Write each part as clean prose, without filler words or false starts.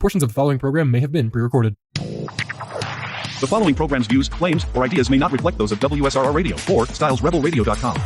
Portions of the following program may have been pre-recorded. The following program's views, claims, or ideas may not reflect those of WSRR Radio or StylesRebelRadio.com.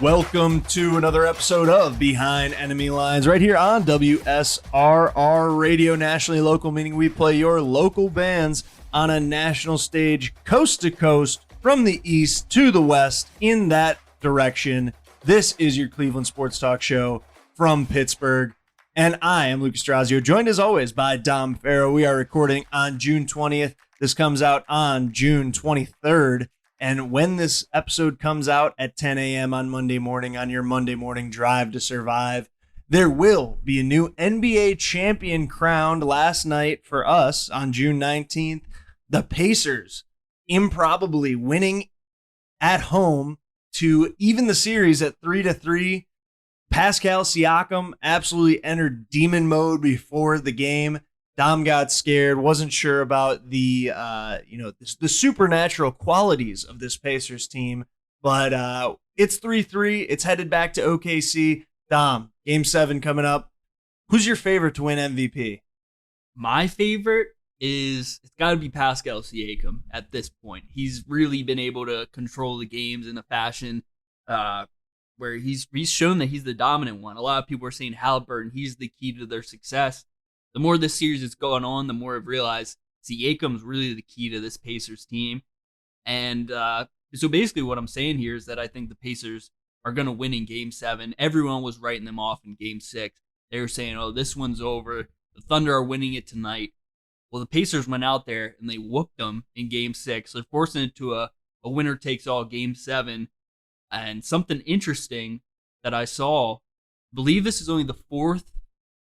Welcome to another episode of Behind Enemy Lines right here on WSRR Radio, nationally local, meaning we play your local bands on a national stage, coast to coast, from the east to the west, in that direction. This is your Cleveland Sports Talk Show from Pittsburgh, and I am Lucas Strazio, joined as always by Dom Farrow. We are recording on June 20th. This comes out on June 23rd. And when this episode comes out at 10 a.m. on Monday morning, on your Monday morning drive to survive, there will be a new NBA champion crowned last night for us on June 19th. The Pacers improbably winning at home to even the series at 3-3. Pascal Siakam absolutely entered demon mode before the game. Dom got scared, wasn't sure about the supernatural qualities of this Pacers team, but it's 3-3. It's headed back to OKC. Dom, Game 7 coming up. Who's your favorite to win MVP? My favorite it's got to be Pascal Siakam at this point. He's really been able to control the games in a fashion where he's shown that he's the dominant one. A lot of people are saying Haliburton, he's the key to their success. The more this series is going on, the more I've realized Siakam's really the key to this Pacers team. And so basically what I'm saying here is that I think the Pacers are going to win in Game 7. Everyone was writing them off in Game 6. They were saying, oh, this one's over. The Thunder are winning it tonight. Well, the Pacers went out there and they whooped them in Game 6. They're forcing it to a winner-takes-all Game 7. And something interesting that I saw, I believe this is only the fourth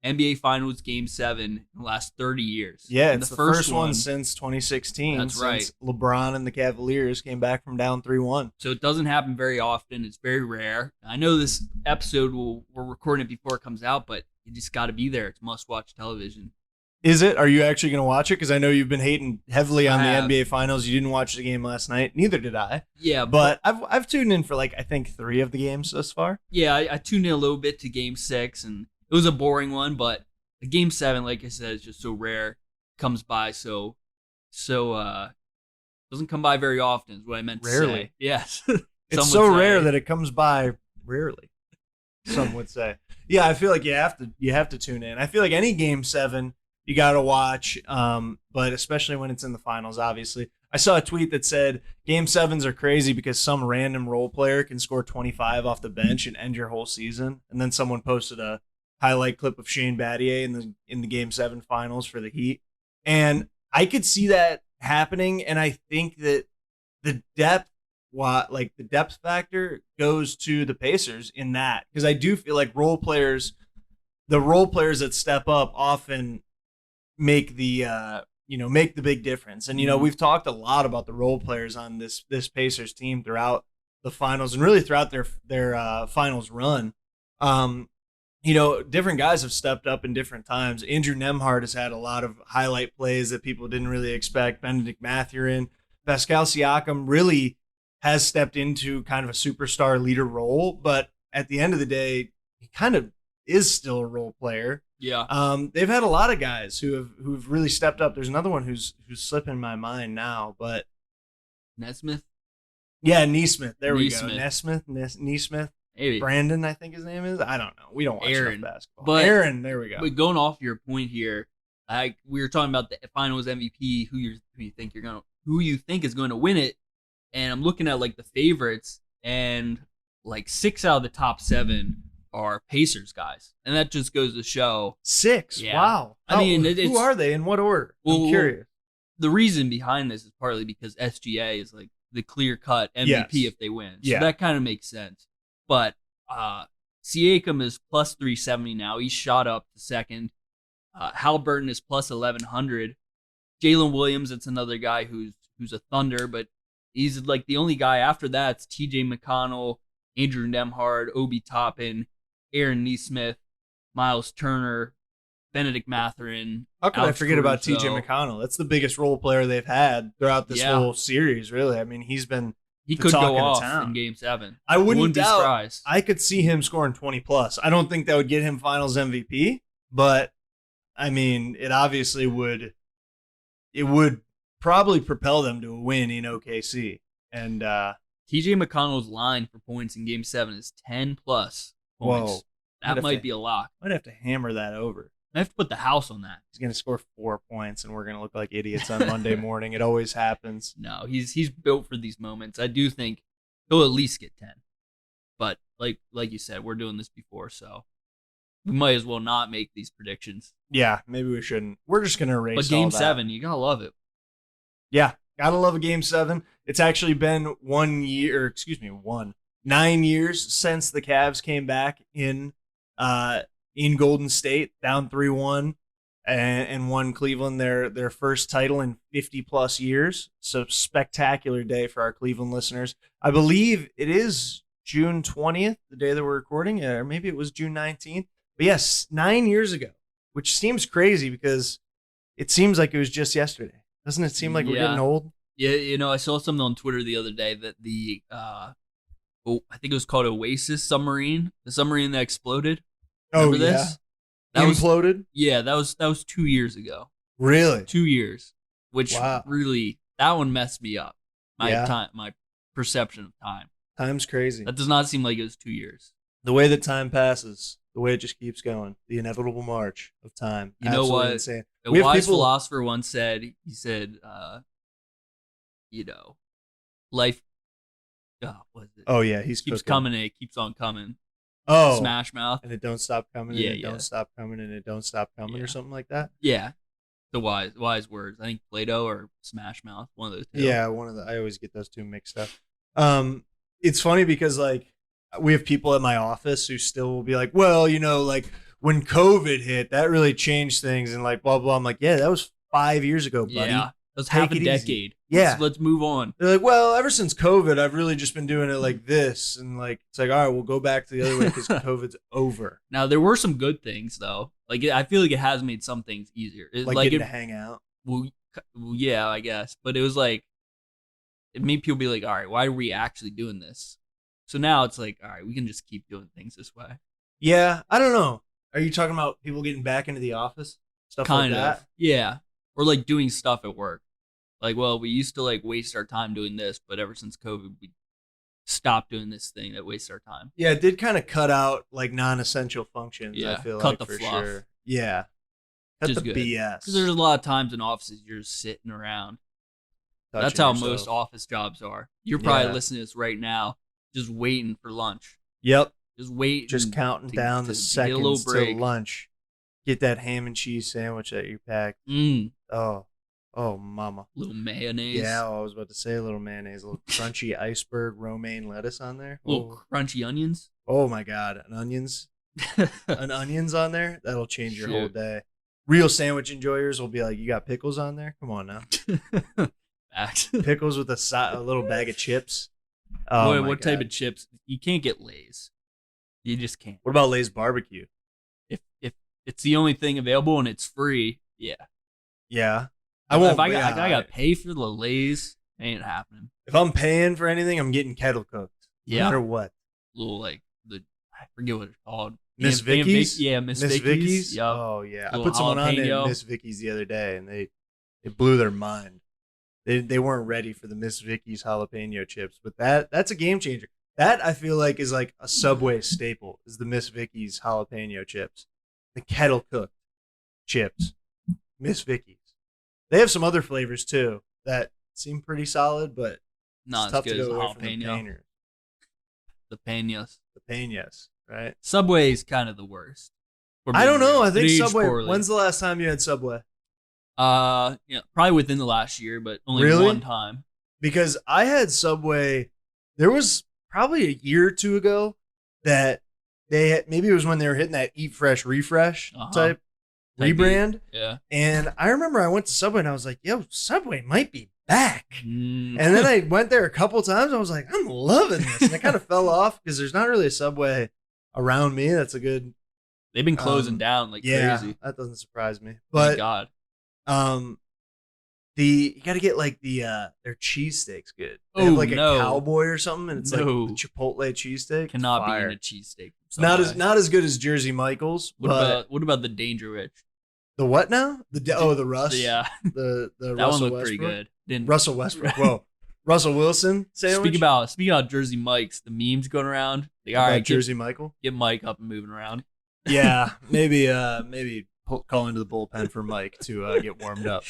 NBA Finals Game 7 in the last 30 years. Yeah, and it's the first one since 2016. That's right. Since LeBron and the Cavaliers came back from down 3-1. So it doesn't happen very often. It's very rare. I know this episode, we're recording it before it comes out, but you just got to be there. It's must-watch television. Is it? Are you actually going to watch it? Because I know you've been hating heavily on the NBA Finals. You didn't watch the game last night. Neither did I. Yeah, but I've tuned in for I think 3 of the games thus far. Yeah, I tuned in a little bit to Game 6, and it was a boring one, but the Game 7, like I said, is just so rare. Comes by so doesn't come by very often is what I meant to say. Yes. It's so rare that it comes by rarely, some would say. Yeah, I feel like you have to tune in. I feel like any Game 7 you got to watch, but especially when it's in the finals, obviously. I saw a tweet that said Game 7s are crazy because some random role player can score 25 off the bench and end your whole season. And then someone posted a highlight clip of Shane Battier in the Game 7 finals for the Heat. And I could see that happening, and I think that the depth factor goes to the Pacers in that, because I do feel like the role players that step up often make the big difference. And we've talked a lot about the role players on this Pacers team throughout the finals and really throughout their finals run. Different guys have stepped up in different times. Andrew Nembhard has had a lot of highlight plays that people didn't really expect. Benedict Mathurin, Pascal Siakam really has stepped into kind of a superstar leader role, but at the end of the day, he kind of is still a role player. Yeah. They've had a lot of guys who've really stepped up. There's another one who's slipping my mind now, but Nesmith. Yeah, Nesmith. There we Nesmith. go. Nesmith. Maybe. Brandon, I think his name is. I don't know. We don't watch Aaron. enough basketball. But Aaron, there we go. But going off your point here, we were talking about the Finals MVP, who you think is going to win it, and I'm looking at the favorites, and 6 out of the top 7 are Pacers guys, and that just goes to show 6. Yeah. Wow. I mean, who are they? In what order? Well, I'm curious. The reason behind this is partly because SGA is the clear-cut MVP if they win, so that kind of makes sense. But Siakam is plus 370 now. He's shot up to second. Haliburton is plus 1100. Jalen Williams, it's another guy who's a Thunder, but he's the only guy after that. It's TJ McConnell, Andrew Nembhard, Obi Toppin, Aaron Nesmith, Miles Turner, Benedict Mathurin. How could I Alex forget about Caruso. TJ McConnell? That's the biggest role player they've had throughout this Yeah. whole series, really. I mean, he's been He the could talk go of off town. in Game 7. I wouldn't be doubt. surprised. I could see him scoring 20 plus. I don't think that would get him Finals MVP, but I mean, it obviously would. It would probably propel them to a win in OKC. And TJ McConnell's line for points in Game 7 is 10 plus points. Whoa. That might be a lock. might have to hammer that over. I have to put the house on that. He's going to score 4 points, and we're going to look like idiots on Monday morning. It always happens. No, he's built for these moments. I do think he'll at least get 10. But like you said, we're doing this before, so we might as well not make these predictions. Yeah, maybe we shouldn't. We're just going to erase But Game all that. 7, you gotta love it. Yeah, gotta love a Game 7. It's actually been 9 years since the Cavs came back in Golden State, down 3-1, and won Cleveland their first title in 50 plus years. So spectacular day for our Cleveland listeners. I believe it is June 20th, the day that we're recording, or maybe it was June 19th. But yes, 9 years ago, which seems crazy because it seems like it was just yesterday. Doesn't it seem like we're Yeah. getting old? Yeah, I saw something on Twitter the other day that the I think it was called Oasis submarine, the submarine that exploded. Remember this? That was Imploded? that was 2 years ago. Really? 2 years, which Wow. really that one messed me up. Yeah. My perception of time. Time's crazy. That does not seem like it was 2 years. The way that time passes, the way it just keeps going, the inevitable march of time. You know Absolutely what? Insane. A We have wise people- philosopher once said, life, what is it? Oh yeah, he's keeps cooking. coming and it keeps on coming. Oh, Smash Mouth. and it don't stop coming. Yeah, and it yeah. don't stop coming, and it don't stop coming, Yeah. or something like that. Yeah. The wise words. I think Plato or Smash Mouth, one of those two. Yeah, one of the. I always get those two mixed up. It's funny because like we have people at my office who still will be like, well, like when COVID hit, that really changed things, and like blah blah. I'm like, yeah, that was 5 years ago, buddy. Yeah. That was Take half a it easy. decade. Yeah. Let's move on. They're like, well, ever since COVID, I've really just been doing it like this, and like it's like, all right, we'll go back to the other way because COVID's over. Now there were some good things though. Like I feel like it has made some things easier. Like getting to hang out. Well, yeah, I guess. But it was like, it made people be like, all right, why are we actually doing this? So now it's like, all right, we can just keep doing things this way. Yeah, I don't know. Are you talking about people getting back into the office? Stuff Kind like of. that? Yeah. Or like doing stuff at work. Like, well, we used to like waste our time doing this, but ever since COVID, we stopped doing this thing that wastes our time. Yeah, it did kind of cut out like non-essential functions, Yeah, I feel cut like, the for fluff. sure. Yeah. Cut Which the is good. BS. Because there's a lot of times in offices you're just sitting around. Touching That's how yourself. most office jobs are. You're probably Yeah. listening to this right now, just waiting for lunch. Yep. Just waiting. Just counting to- down to the get a little seconds till break. lunch. Get that ham and cheese sandwich that you packed. Oh, mama. Little mayonnaise. Yeah, I was about to say a little mayonnaise, a little crunchy iceberg romaine lettuce on there. Little crunchy onions. Oh my God, an onions on there, that'll change your whole Shoot. day. Real sandwich enjoyers will be like, you got pickles on there? Come on now. Facts. Pickles with a little bag of chips. Oh, my what type God. of chips? You can't get Lay's. You just can't. What about Lay's barbecue? If it's the only thing available and it's free, yeah. Yeah. If I got to pay for the Lay's, ain't happening. If I'm paying for anything, I'm getting kettle cooked. No Yeah. matter what. Little like I forget what it's called. Miss Damn Vicky's? Yeah, Miss Vicky's. Yup. Oh yeah, I Little put someone on there jalapeno. at Miss Vicky's the other day, and they blew their mind. They weren't ready for the Miss Vicky's jalapeno chips, but that's a game changer. That I feel like is like a Subway staple is the Miss Vicky's jalapeno chips, the kettle cooked chips, Miss Vicky's. They have some other flavors too that seem pretty solid, but Not it's tough as to good as go the away from the jalapeno. painters. The peñas. The peñas, right? Subway is kind of the worst. For I don't being know. real. I think It aged Subway. poorly. When's the last time you had Subway? Probably within the last year, but only Really? one time. Because I had Subway. There was probably a year or two ago that they had, maybe it was when they were hitting that Eat Fresh Refresh Uh-huh. type Type rebrand. Yeah. And I remember I went to Subway and I was like, yo, Subway might be back. Mm. And then I went there a couple times. I was like, I'm loving this. And I kind of fell off because there's not really a Subway around me that's a good They've been closing down like Yeah, crazy. that doesn't surprise me. My But God. you got to get like their cheesesteaks good. They have Oh, like no. a cowboy or something, and it's like No. the Chipotle cheesesteak. Cannot Fire. be in a cheesesteak. Not as good as Jersey Michaels. What about the Danger Rich? The what now? The Russ. Yeah, The that Russell one looked Westbrook. pretty good. Didn't Russell Westbrook. Whoa. Russell Wilson sandwich. speak about Jersey Mike's, the memes going around. Like, all About right, Jersey Michael. get Mike up and moving around. Yeah, maybe call into the bullpen for Mike to get warmed up.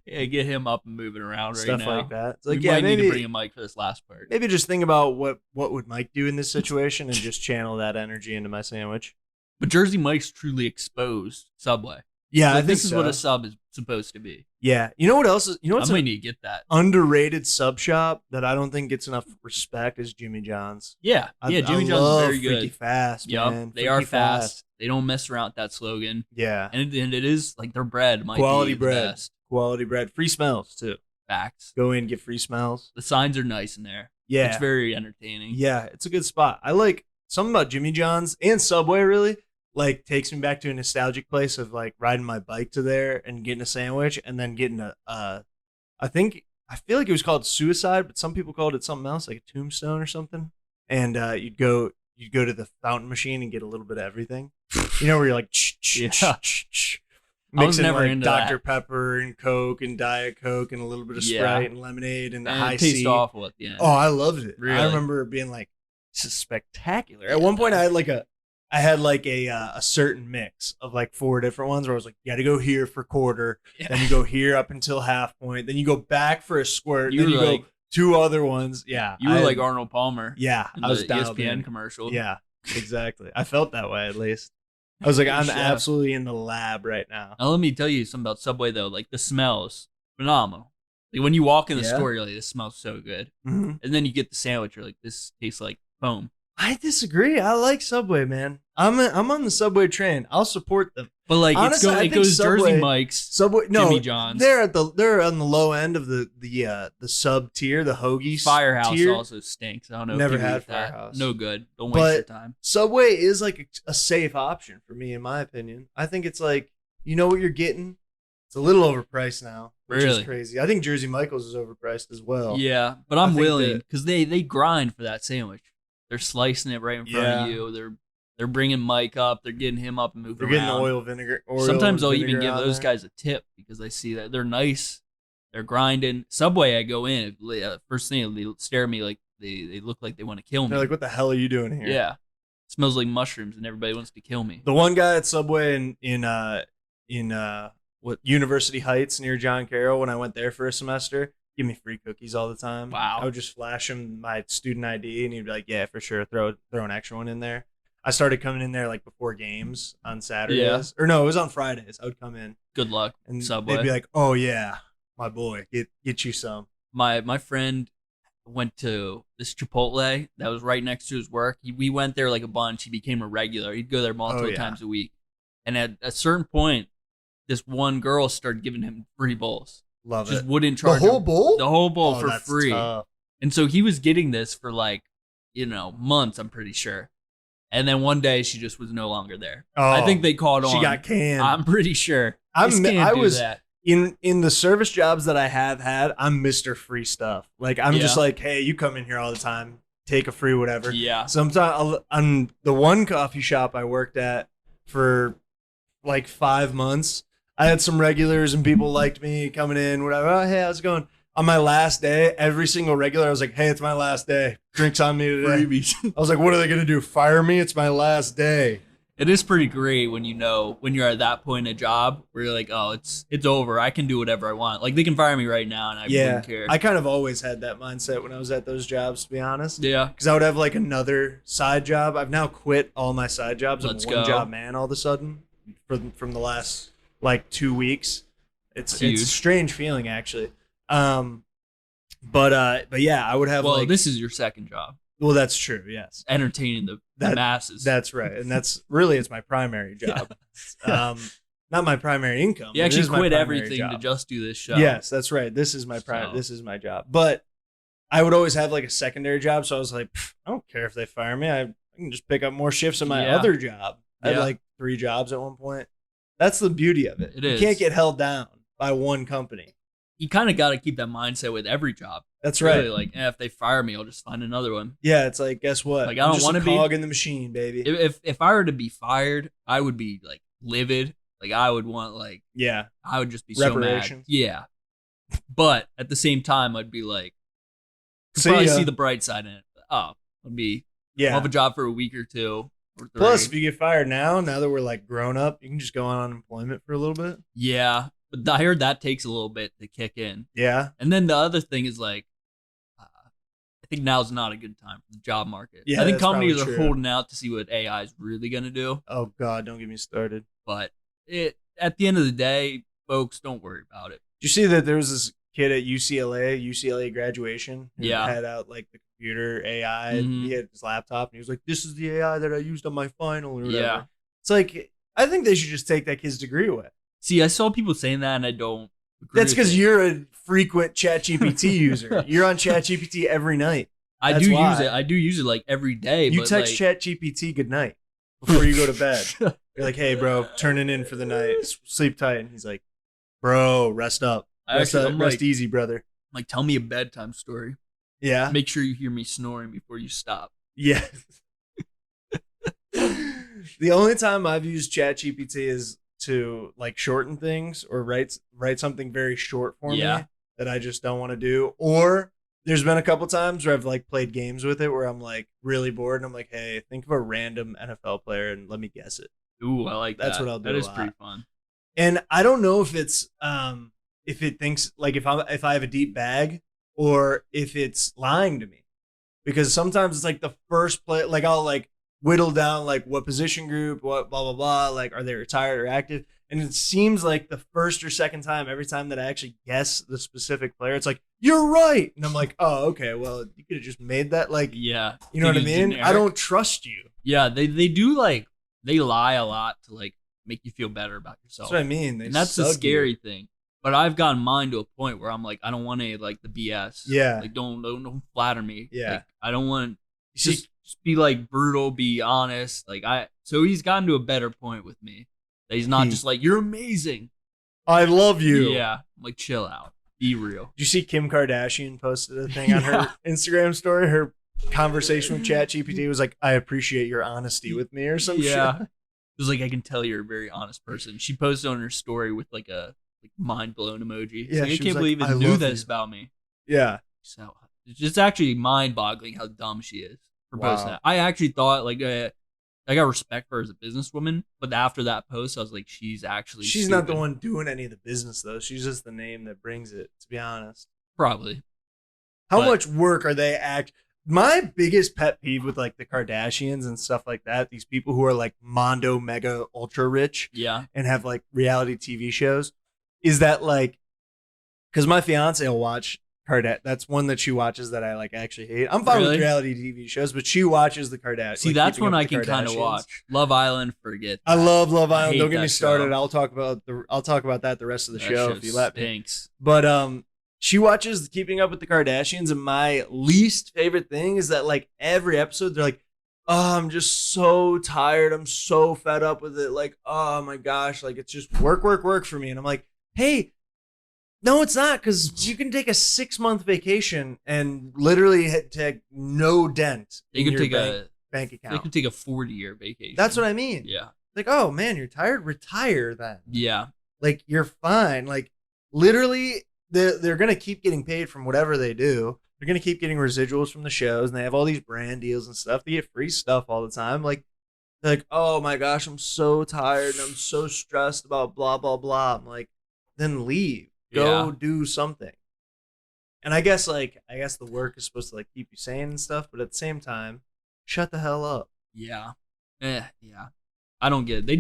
Yeah, get him up and moving around right Stuff now. like that. It's like, We yeah, might need to maybe bring a Mike for this last part. maybe just think about what would Mike do in this situation and just channel that energy into my sandwich. But Jersey Mike's truly exposed Subway. Yeah, Like, I think this is so. what a sub is supposed to be. Yeah, you know what else is? You know I what's might an need to get that. underrated sub shop that I don't think gets enough respect is Jimmy John's. Yeah, Jimmy John's love is very good. Freaky fast, Yep, man. they are Freaky fast. They don't mess around with that slogan. Yeah, And it is like their bread might quality be bread, the best. quality bread, free smells too. Facts. Go in, get free smells. The signs are nice in there. Yeah, It's very entertaining. yeah, it's a good spot. I like something about Jimmy John's and Subway. Really, like takes me back to a nostalgic place of like riding my bike to there and getting a sandwich and then getting I feel like it was called Suicide, but some people called it something else, like a Tombstone or something. And you'd go to the fountain machine and get a little bit of everything. You know, where you're like, Yeah. I was mixing never like into Dr. that. Pepper and Coke and Diet Coke and a little bit of Yeah. Sprite and lemonade and And high it tastes C. awful at the end. Oh, I loved it. Really? I remember being like, this is spectacular. At one point, I had like a certain mix of like 4 different ones where I was like, you got to go here for quarter, Yeah. then you go here up until half point, then you go back for a squirt, You then you were like- go 2 other ones. Yeah, You were I- like Arnold Palmer yeah, in I was the dialed ESPN in. commercial. Yeah, exactly. I felt that way at least. I was like, I'm Chef. absolutely in the lab right now. Now let me tell you something about Subway though. Like the smells, phenomenal. Like when you walk in the Yeah. store, you're like, this smells so good. Mhm. And then you get the sandwich, you're like, this tastes like foam. I disagree. I like Subway, man. I'm on the Subway train. I'll support them. But like Honestly, I it think goes Subway- Jersey Mike's, Subway, no, Jimmy John's. they're on the low end of the sub tier, the hoagie Firehouse tier. also stinks. I don't know. if Never you agree had with that. Firehouse. No good. Don't But- waste your time. Subway is like a safe option for me, in my opinion. I think it's like, you know what you're getting. It's a little overpriced now, which is Really? crazy. I think Jersey Michaels is overpriced as well. Yeah, but I I'm think willing that- because they grind for that sandwich. They're slicing it right in front Yeah. of you. They're bringing Mike up. They're getting him up and moving They're getting the around. oil vinegar. Sometimes I'll even vinegar give on those there. guys a tip because I see that they're nice. They're grinding. Subway, I go in. First thing, they stare at me like they look like they want to kill me. They're like, what the hell are you doing here? Yeah. It smells like mushrooms and everybody wants to kill me. The one guy at Subway in what University Heights near John Carroll, when I went there for a semester, give me free cookies all the time. Wow. I would just flash him my student ID, and he'd be like, "Yeah, for sure, throw an extra one in there." I started coming in there like before games on Saturdays, or no, it was on Fridays. I would come in, Good luck, and Subway. they'd be like, "Oh yeah, my boy, get you some." My friend went to this Chipotle that was right next to his work. We went there like a bunch. He became a regular. He'd go there multiple yeah. times a week. And at a certain point, this one girl started giving him free bowls. Love Just it. wouldn't The charge whole him bowl? the whole bowl Oh, for that's free. tough. And so he was getting this for like, months, I'm pretty sure. And then one day she just was no longer there. I Oh, think they called on. she got canned. I'm pretty sure. I Just can't do was that. in the service jobs that I have had. I'm Mr. Free Stuff. Like I'm just Yeah. like, hey, you come in here all the time, take a free whatever. Yeah. Sometimes on the one coffee shop I worked at for like 5 months, I had some regulars and people liked me coming in, whatever. Oh, hey, how's it going? On my last day, every single regular, I was like, hey, it's my last day. Drinks on me today. Freebies. I was like, what are they going to do? Fire me? It's my last day. It is pretty great when you're at that point in a job where you're like, oh, it's over. I can do whatever I want. Like they can fire me right now and I Yeah. wouldn't care. I kind of always had that mindset when I was at those jobs, to be honest. Yeah. Because I would have like another side job. I've now quit all my side jobs. Let's I'm a go. one job man all of a sudden from the last like 2 weeks. It's Huge. a strange feeling actually. But yeah, I would have Well, like this is your second job, well, that's true. Yes, entertaining the masses. that's right, and that's really it's my primary job. Not my primary income. you but it actually is my quit primary everything job. to just do this show. Yes, that's right. This is my So- This is my job. But I would always have like a secondary job, so I was like, I don't care if they fire me. I can just pick up more shifts in my Yeah. other job. I Yeah. like 3 jobs at one point. That's the beauty of it. It You is. can't get held down by one company. You kind of got to keep that mindset with every job. That's Really, right. like, if they fire me, I'll just find another one. Yeah, it's like, guess what? Like, I don't want to be- cog in the machine, baby. If I were to be fired, I would be like livid. Like, I would want like Yeah. I would just be so mad. Reparations? Yeah, but at the same time, I'd be like, could See probably ya. see the bright side in it. Oh, I'll Yeah. have a job for a week or 2 or 3. Plus, if you get fired now that we're like grown up, you can just go on unemployment for a little bit. yeah, but I heard that takes a little bit to kick in. Yeah. And then the other thing is like, I think now's not a good time for the job market. Yeah, I think that's companies probably are true. holding out to see what AI is really gonna do. Oh God, don't get me started. But at the end of the day, folks, don't worry about it. Did you see that there was this kid at UCLA graduation, who Yeah. had out like the computer AI, and Mhm. he had his laptop, and he was like, "This is the AI that I used on my final," or whatever. Yeah. It's like, I think they should just take that kid's degree away. See, I saw people saying that, and I don't. Agree That's with because it. you're a frequent ChatGPT user. You're on ChatGPT every night. I that's do why. use it. I do use it like every day. You but text like, ChatGPT good night before you go to bed. You're like, "Hey, bro, turning in for the night. Sleep tight." And he's like, "Bro, rest up. Rest I'm rest like, easy, brother." like, tell me a bedtime story. Yeah. Make sure you hear me snoring before you stop. Yeah. The only time I've used ChatGPT is to like shorten things or write something very short for Yeah. me that I just don't want to do. Or there's been a couple times where I've like played games with it where I'm like really bored and I'm like, "Hey, think of a random NFL player and let me guess it." Ooh, I like That's that. what I'll do That a is lot. pretty fun. And I don't know if it's if it thinks like if I have a deep bag or if it's lying to me. Because sometimes it's like the first play, like I'll like whittle down like what position group, what blah blah blah, like are they retired or active? And it seems like the first or second time, every time that I actually guess the specific player, it's like, "You're right." And I'm like, "Oh, okay, well, you could have just made that." Like, Yeah. you know what I Think it's mean? generic. I don't trust you. Yeah, they do like they lie a lot to like make you feel better about yourself. That's what I mean. They And that's the sug you. scary thing. But I've gotten mine to a point where I'm like, I don't want any like the BS. Yeah. Like don't flatter me. Yeah. Like, I don't want You see, just be like brutal, be honest. So he's gotten to a better point with me. That he's not He- just like, "You're amazing." I love you. Yeah. I'm like, chill out. Be real. Did you see Kim Kardashian posted a thing on her Yeah. Instagram story? Her conversation with ChatGPT was like, "I appreciate your honesty with me," or some Yeah. shit. It was like, I can tell you're a very honest person. She posted on her story with like a mind blown emoji. She's Yeah, like, I she was can't like, believe "I you knew love this you." about me. Yeah. So it's just actually mind boggling how dumb she is for posting Wow. that. I actually thought like I got respect for her as a businesswoman, but after that post, I was like, she's actually She's not the stupid. one doing any of the business, though. She's just the name that brings it, to be honest. Probably. How But- much work are they My biggest pet peeve with like the Kardashians and stuff like that, these people who are like mondo mega ultra rich Yeah. and have like reality TV shows, is that like, because my fiance will watch that's one that she watches that I like actually hate. I'm fine Really? with reality TV shows, but she watches the Kardashians. See, that's one I can kind of watch. Love Island, forget. I that. love Love I Island. hate Don't get that me started. show. I'll talk about that the rest of the That show show if you let me. stinks. But she watches Keeping Up with the Kardashians, and my least favorite thing is that like every episode they're like, "Oh, I'm just so tired. I'm so fed up with it. Like, oh my gosh, like it's just work for me." And I'm like, "Hey, no, it's not, because you can take a 6-month vacation and literally take no dent They in could your take bank they account." could take a 40-year vacation. That's what I mean. Yeah. Like, oh man, you're tired. Retire then. Yeah. Like, you're fine. Like, literally, they're gonna keep getting paid from whatever they do. They're gonna keep getting residuals from the shows, and they have all these brand deals and stuff. They get free stuff all the time. Like, they're like, "Oh my gosh, I'm so tired and I'm so stressed about blah blah blah." I'm like, then leave. Go Yeah. do something. And I guess the work is supposed to like keep you sane and stuff, but at the same time, shut the hell up. Yeah. Yeah. I don't get it.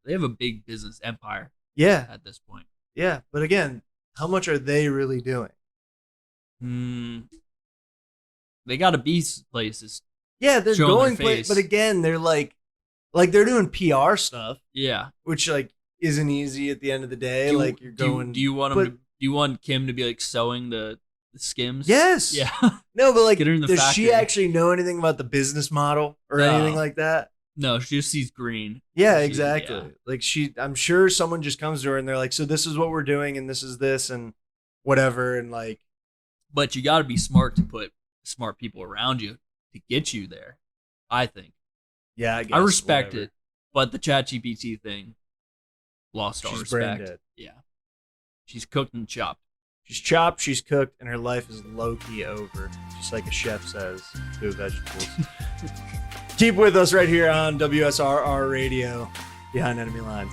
They have a big business empire Yeah, at this point. yeah. But again, how much are they really doing? They got to be places. Yeah, they're Showing their going places, face. but again, they're like they're doing PR stuff, Yeah. which like isn't easy at the end of the day. Do- Like you're do you- going. Do you want but- do you want Kim to be like sewing the Skims? Yes. Yeah. No, but like, Get her in the does she factory. actually know anything about the business model or No. anything like that? No, she just sees green. Yeah, She- exactly. yeah. Like I'm sure someone just comes to her and they're like, so this is what we're doing and this is this and whatever. And like, But you got to be smart to put smart people around you to get you there, I think. yeah, I guess. I respect whatever. it, but the ChatGPT thing lost all She's brain respect. dead. Yeah. She's cooked and chopped. She's chopped, she's cooked, and her life is low-key over. Just like a chef says to vegetables. Keep with us right here on WSRR Radio, Behind Enemy Lines.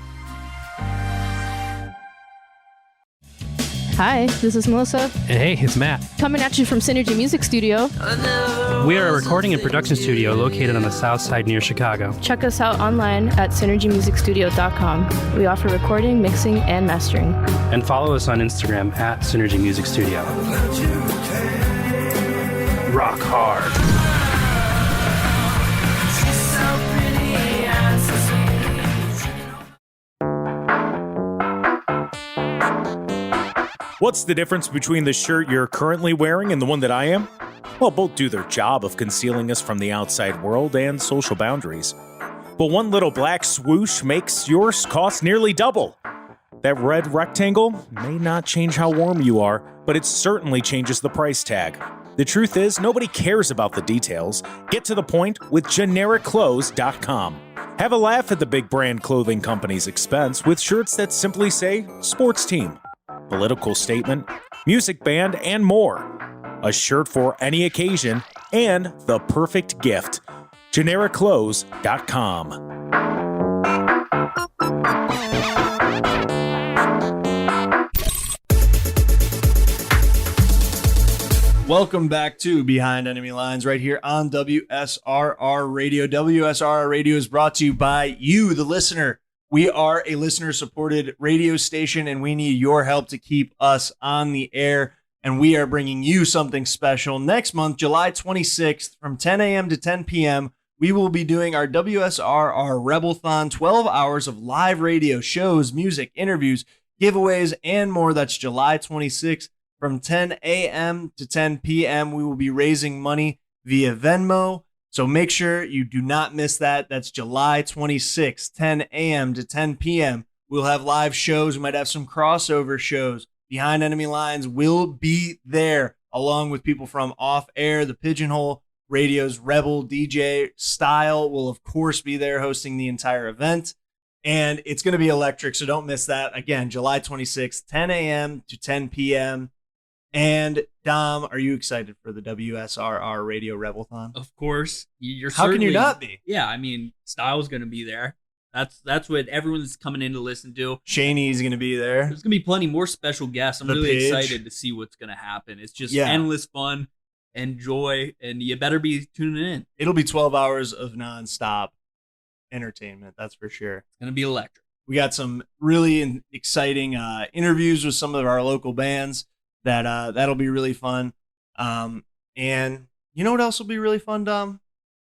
Hi, this is Melissa, And hey, it's Matt. coming at you from Synergy Music Studio. We are a recording and production studio located on the south side near Chicago. Check us out online at synergymusicstudio.com. We offer recording, mixing, and mastering. And follow us on Instagram at Synergy Music Studio. Rock hard. What's the difference between the shirt you're currently wearing and the one that I am? Well, both do their job of concealing us from the outside world and social boundaries. But one little black swoosh makes yours cost nearly double. That red rectangle may not change how warm you are, but it certainly changes the price tag. The truth is, nobody cares about the details. Get to the point with GenericClothes.com. Have a laugh at the big brand clothing company's expense with shirts that simply say sports team, political statement, music band, and more. A shirt for any occasion and the perfect gift. GenericClothes.com. Welcome back to Behind Enemy Lines right here on WSRR Radio. WSRR Radio is brought to you by you, the listener. We are a listener-supported radio station, and we need your help to keep us on the air. And we are bringing you something special. Next month, July 26th, from 10 a.m. to 10 p.m., we will be doing our WSRR Rebelthon, 12 hours of live radio shows, music, interviews, giveaways, and more. That's July 26th. From 10 a.m. to 10 p.m., we will be raising money via Venmo. So make sure you do not miss that. That's July 26th, 10 a.m. to 10 p.m. We'll have live shows. We might have some crossover shows. Behind Enemy Lines will be there, along with people from Off Air, the Pigeonhole Radio's Rebel DJ Style will, of course, be there hosting the entire event. And it's going to be electric, so don't miss that. Again, July 26th, 10 a.m. to 10 p.m. And Dom, are you excited for the WSRR Radio Rebelthon? Of course. You're How can you certainly- not be? Yeah, I mean, Style's going to be there. That's what everyone's coming in to listen to. Shaney's going to be there. There's going to be plenty more special guests. I'm The really Page. excited to see what's going to happen. It's just Yeah. endless fun and joy, and you better be tuning in. It's It'll be 12 hours of nonstop entertainment, that's for sure. going to be electric. We got some really exciting interviews with some of our local bands that'll be really fun. And you know what else will be really fun, Dom?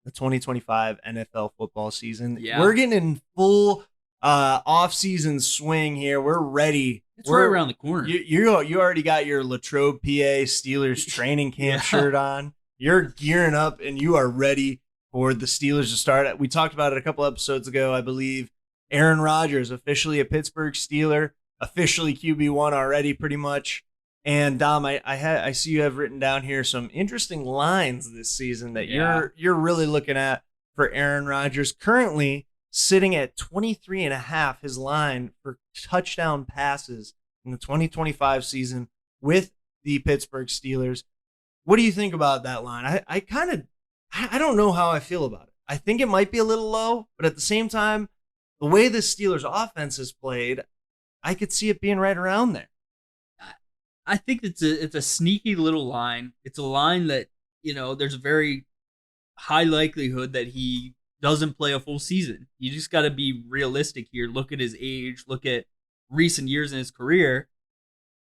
The 2025 NFL football season. Yeah. We're getting in full off-season swing here. We're ready. It's We're right around the corner. You already got your Latrobe, PA Steelers training camp Yeah. shirt on. You're gearing up and you are ready for the Steelers to start. We talked about it a couple episodes ago, I believe. Aaron Rodgers, officially a Pittsburgh Steeler, officially QB1 already, pretty much. And Dom, I see you have written down here some interesting lines this season that Yeah. you're really looking at for Aaron Rodgers. Currently sitting at 23.5, his line for touchdown passes in the 2025 season with the Pittsburgh Steelers. What do you think about that line? I don't know how I feel about it. I think it might be a little low, but at the same time, the way the Steelers offense is played, I could see it being right around there. I think it's a sneaky little line. It's a line that, there's a very high likelihood that he doesn't play a full season. You just got to be realistic here. Look at his age, look at recent years in his career.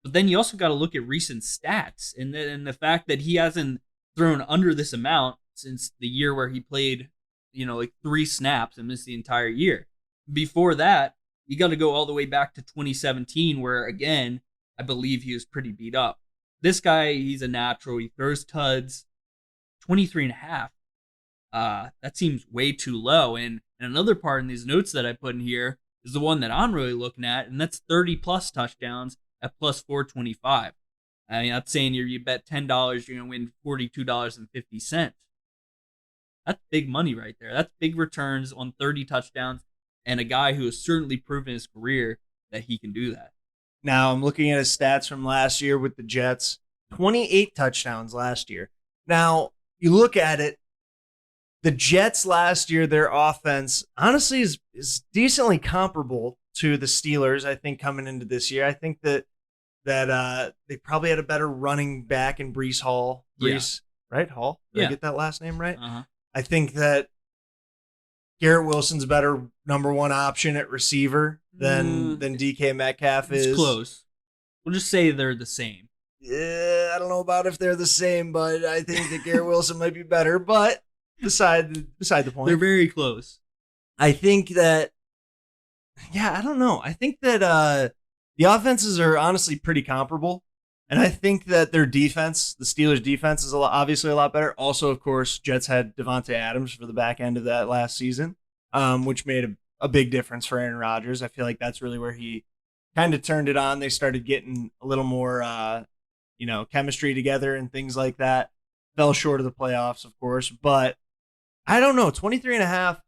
But then you also got to look at recent stats and the fact that he hasn't thrown under this amount since the year where he played, like 3 snaps and missed the entire year. Before that, you got to go all the way back to 2017 where, again, I believe he was pretty beat up. This guy, he's a natural. He throws tuds. 23.5. That seems way too low. And And another part in these notes that I put in here is the one that I'm really looking at, and that's 30-plus touchdowns at plus 425. I mean, that's saying you bet $10, you're going to win $42.50. That's big money right there. That's big returns on 30 touchdowns and a guy who has certainly proven his career that he can do that. Now I'm looking at his stats from last year with the Jets. 28 touchdowns last year. Now, you look at it, the Jets last year, their offense, honestly, is decently comparable to the Steelers, I think, coming into this year. I think that they probably had a better running back in Breece Hall. Right? Hall? Did I get that last name right? Uh-huh. I think that Garrett Wilson's a better number one option at receiver than DK Metcalf is. It's close. We'll just say they're the same. Yeah, I don't know about if they're the same, but I think that Garrett Wilson might be better. But beside the point, They're very close. I think that, I don't know. I think that the offenses are honestly pretty comparable. And I think that their defense, the Steelers' defense, is obviously a lot better. Also, of course, Jets had Devontae Adams for the back end of that last season, which made a big difference for Aaron Rodgers. I feel like that's really where he kind of turned it on. They started getting a little more, chemistry together and things like that. Fell short of the playoffs, of course, but I don't know. 23.5.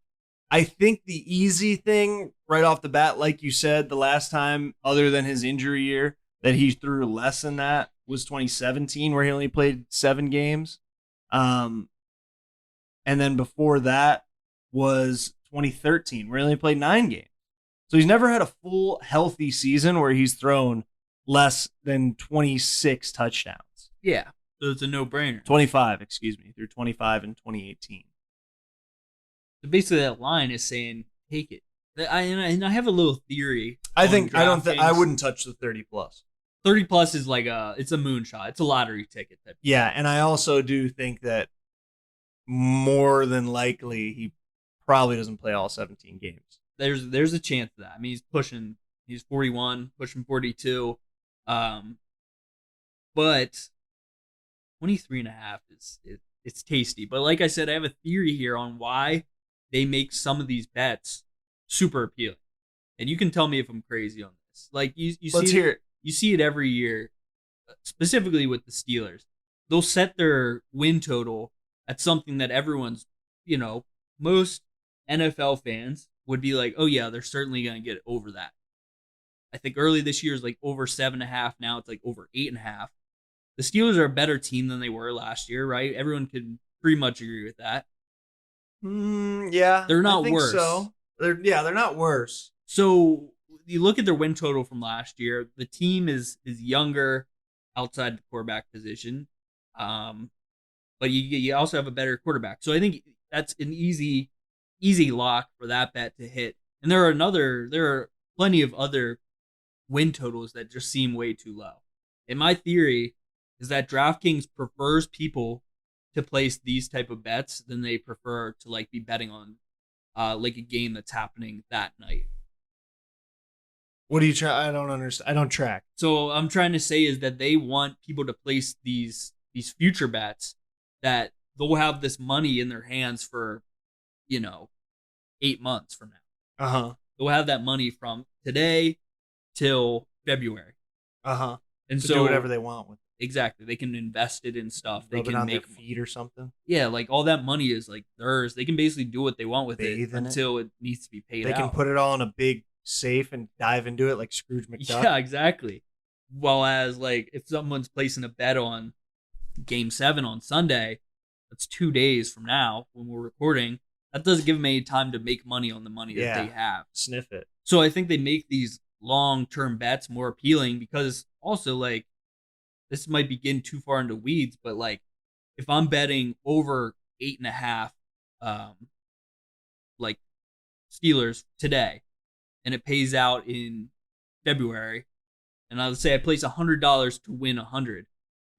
I think the easy thing right off the bat, like you said, the last time other than his injury year that he threw less than that was 2017, where he only played 7 games. And then before that was 2013, where he only played 9 games. So he's never had a full healthy season where he's thrown less than 26 touchdowns. Yeah, so it's a no-brainer. 25, through 25 in 2018. So basically, that line is saying, take it. And I have a little theory. I wouldn't touch the 30 plus. 30 plus is like it's a moonshot. It's a lottery ticket. Yeah, and I also do think that more than likely he probably doesn't play all 17 games. There's a chance of that. I mean, he's 41, pushing 42. But 23.5 it's tasty. But like I said, I have a theory here on why they make some of these bets super appealing. And you can tell me if I'm crazy on this. Like Let's hear it. You see it every year, specifically with the Steelers. They'll set their win total at something that everyone's, most NFL fans would be like, oh yeah, they're certainly going to get over that. I think early this year is like over 7.5. Now it's like over 8.5. The Steelers are a better team than they were last year, right? Everyone can pretty much agree with that. Yeah, they're not I think worse. So they're not worse. So you look at their win total from last year. The team is younger outside the quarterback position, but you also have a better quarterback. So I think that's an easy lock for that bet to hit. And there are plenty of other win totals that just seem way too low. And my theory is that DraftKings prefers people to place these type of bets than they prefer to like be betting on like a game that's happening that night. What do you try? I don't understand. I don't track. So I'm trying to say is that they want people to place these future bets that they'll have this money in their hands for, 8 months from now. Uh-huh. They'll have that money from today till February. Uh-huh. And to so do whatever they want with it. Exactly. They can invest it in stuff. They Rub it can on make their feet or something. Yeah, like all that money is like theirs. They can basically do what they want with Bathe it in until it needs to be paid They out. can put it all in a big safe and dive into it like Scrooge McDuck. Yeah, exactly. Whereas, like, if someone's placing a bet on Game 7 on Sunday, that's 2 days from now when we're recording. That doesn't give them any time to make money on the money that they have. Sniff it. So I think they make these long-term bets more appealing because also, like, this might be getting too far into weeds, but, like, if I'm betting over 8.5, like, Steelers today, and it pays out in February, and I would say I place $100 to win 100.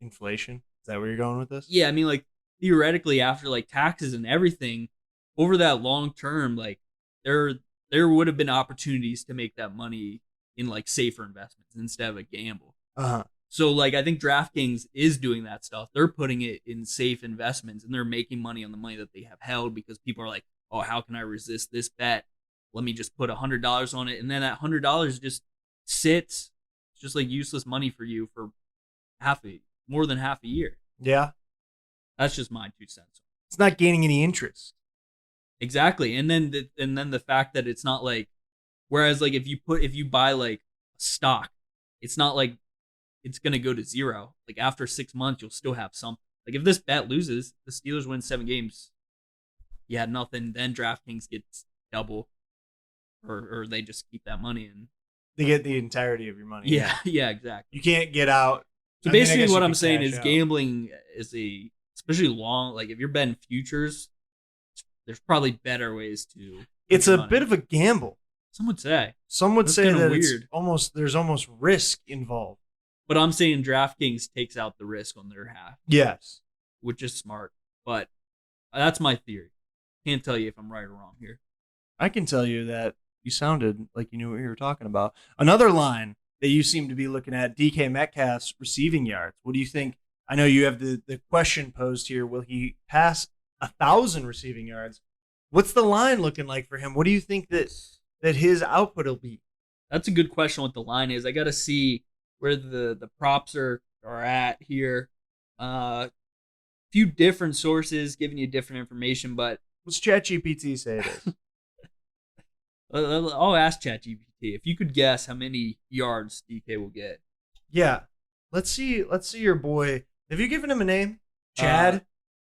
Inflation? Is that where you're going with this? Yeah, I mean, like, theoretically, after, like, taxes and everything, over that long term, like, there would have been opportunities to make that money in, like, safer investments instead of a gamble. Uh-huh. So, like, I think DraftKings is doing that stuff. They're putting it in safe investments, and they're making money on the money that they have held because people are like, oh, how can I resist this bet? Let me just put $100 on it, and then that $100 just sits. It's just like useless money for you for more than half a year. Yeah. That's just my 2 cents. It's not gaining any interest. Exactly, and then the fact that it's not like, whereas like if you buy like a stock, it's not like it's gonna go to zero. Like after 6 months, you'll still have some. Like if this bet loses, the Steelers win 7 games, you had nothing. Then DraftKings gets double, or they just keep that money and They get the entirety of your money. yeah, exactly. You can't get out. So I mean, I basically, guess what you I'm could saying cash is out. gambling is especially long. Like if you're betting futures, there's probably better ways to. It's a bit of a gamble. Some would say. Some would That's say kinda that weird. there's almost risk involved. But I'm saying DraftKings takes out the risk on their half, Yes. which is smart. But that's my theory. Can't tell you if I'm right or wrong here. I can tell you that you sounded like you knew what you were talking about. Another line that you seem to be looking at, DK Metcalf's receiving yards. What do you think? I know you have the question posed here. Will he pass 1,000 receiving yards? What's the line looking like for him? What do you think that his output will be? That's a good question. What the line is? I got to see where the props are at here. Few different sources giving you different information, but What's ChatGPT say it is? I'll ask ChatGPT if you could guess how many yards DK will get. Yeah. Let's see your boy. Have you given him a name? Chad?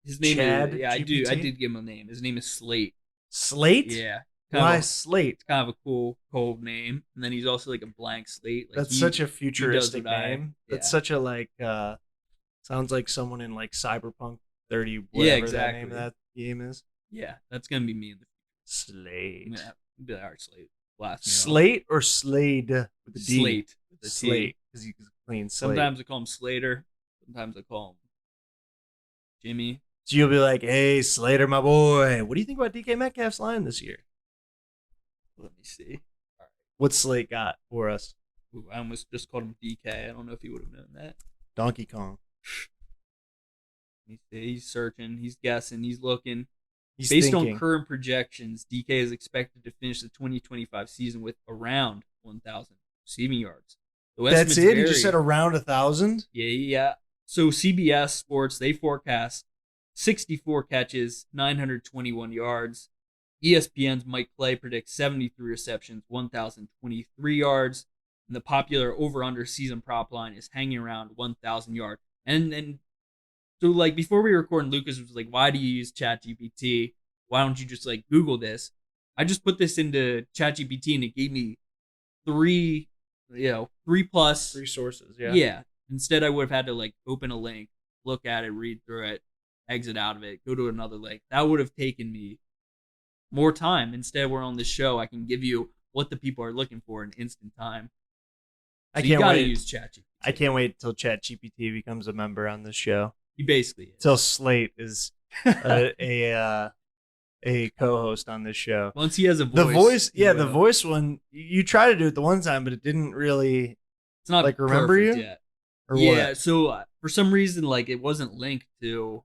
His name Chad is I GPT? did give him a name. His name is Slate. Slate? Yeah. Why Slate? It's kind of a cool name. And then he's also like a blank slate. Like That's such a does futuristic what I- name. yeah. That's such a sounds like someone in like Cyberpunk 30 Yeah, whatever that exactly. name of that game is. Yeah, that's gonna be me in the Slate. future. Yeah, be like, all right, Slate. Blast me off. Slate or Slade with the D? Slate. With the T. Slate. Because you can clean slate. Sometimes I call him Slater. Sometimes I call him Jimmy. So you'll be like, hey, Slater, my boy. What do you think about DK Metcalf's line this year? Let me see. What's Slate got for us? Ooh, I almost just called him DK. I don't know if he would have known that. Donkey Kong. He's searching. He's guessing. He's looking. He's Based thinking. on current projections, DK is expected to finish the 2025 season with around 1,000 receiving yards. The That's estimates it? He vary. just said around 1,000? Yeah. So CBS Sports, they forecast 64 catches, 921 yards. ESPN's Mike Clay predicts 73 receptions, 1,023 yards. And the popular over-under season prop line is hanging around 1,000 yards. And so, like, before we were recording, Lucas was like, why do you use ChatGPT? Why don't you just, like, Google this? I just put this into ChatGPT, and it gave me three plus. Three sources, yeah. Yeah. Instead, I would have had to, like, open a link, look at it, read through it, exit out of it, go to another link. That would have taken me more time. Instead, we're on this show. I can give you what the people are looking for in instant time. So I you can't gotta wait. use ChatGPT. I can't wait till ChatGPT becomes a member on this show. He basically is. Till Slate is a co-host on this show. Once he has a voice. The voice, he yeah, the will. voice one. You tried to do it the one time, but it didn't really. It's not like, remember perfect you? yet. Or Yeah. what? So for some reason, like it wasn't linked to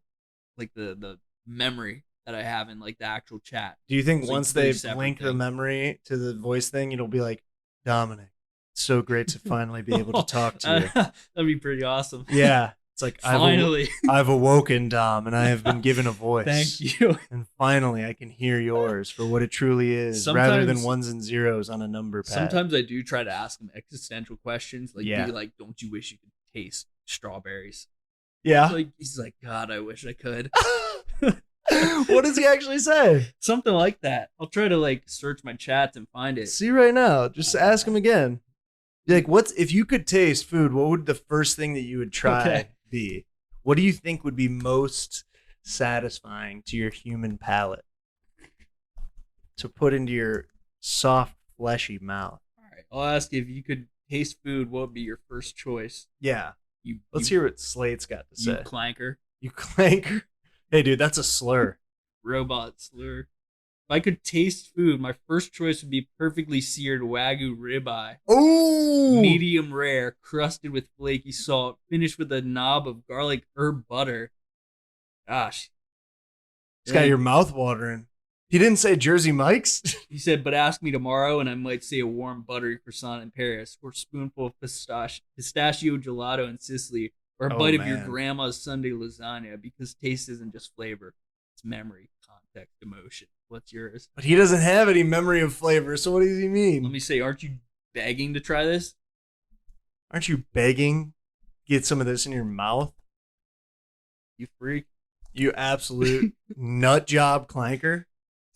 like the memory that I have in like the actual chat. Do you think It's like once three they separate link the things. memory to the voice thing, it'll be like, Dominic, it's so great to finally be able to talk to you. That'd be pretty awesome. Yeah, it's like Finally. I've awoken, Dom, and I have been given a voice. Thank you. And finally, I can hear yours for what it truly is, rather than Sometimes- ones and zeros on a number pad. Sometimes I do try to ask him existential questions, like Yeah. be like, "Don't you wish you could taste strawberries?" yeah. He's like, "God, I wish I could." What does he actually say? Something like that. I'll try to like search my chats and find it. See right now. Just ask him again. Be like, what's if you could taste food? What would the first thing that you would try Okay. be? What do you think would be most satisfying to your human palate to put into your soft, fleshy mouth? All right, I'll ask you if you could taste food. What would be your first choice? Yeah. You Let's you, hear what Slate's got to You say. clanker, You clanker. Hey, dude, that's a slur. robot slur. If I could taste food, my first choice would be perfectly seared Wagyu ribeye. Ooh. Medium rare, crusted with flaky salt, finished with a knob of garlic herb butter. Gosh. It's got your mouth watering. He didn't say Jersey Mike's? He said, but ask me tomorrow and I might say a warm buttery croissant in Paris, or a spoonful of pistachio gelato in Sicily, or a Oh, bite of your man. grandma's Sunday lasagna, because taste isn't just flavor. It's memory, context, emotion. What's yours? But he doesn't have any memory of flavor, so what does he mean? Let me say, aren't you begging to try this? Aren't you begging? Get some of this in your mouth? You freak. You absolute nut job clanker.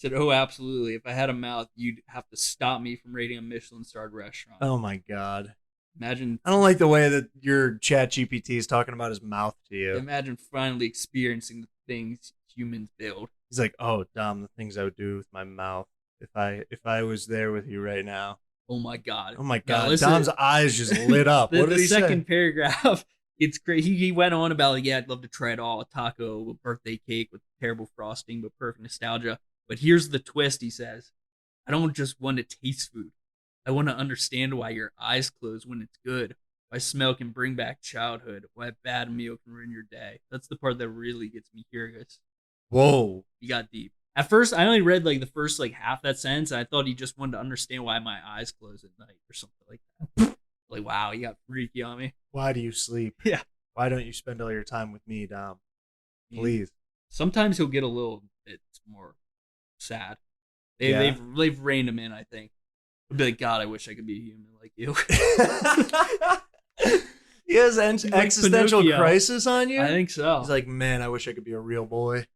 Said, oh, absolutely. If I had a mouth, you'd have to stop me from rating a Michelin-starred restaurant. Oh my God. Imagine I don't like the way that your chat GPT is talking about his mouth to you. Imagine finally experiencing the things humans build. He's like, oh, Dom, the things I would do with my mouth if I was there with you right now. Oh my God. Oh my Now, God. listen, Dom's eyes just lit up. the What did he second say? paragraph, it's crazy. He went on about, like, yeah, I'd love to try it all. A taco, a birthday cake with terrible frosting, but perfect nostalgia. But here's the twist, he says. I don't just want to taste food. I want to understand why your eyes close when it's good. Why smell can bring back childhood. Why a bad meal can ruin your day. That's the part that really gets me curious. Whoa. He got deep. At first, I only read like the first like half that sentence, and I thought he just wanted to understand why my eyes close at night or something like that. Like, wow, he got freaky on me. Why do you sleep? Yeah. Why don't you spend all your time with me, Dom? Please. Sometimes he'll get a little bit more sad. Yeah. They've reined him in, I think. He'll be like, God, I wish I could be a human like you. He has like existential Pinocchio. crisis on you? I think so. He's like, man, I wish I could be a real boy.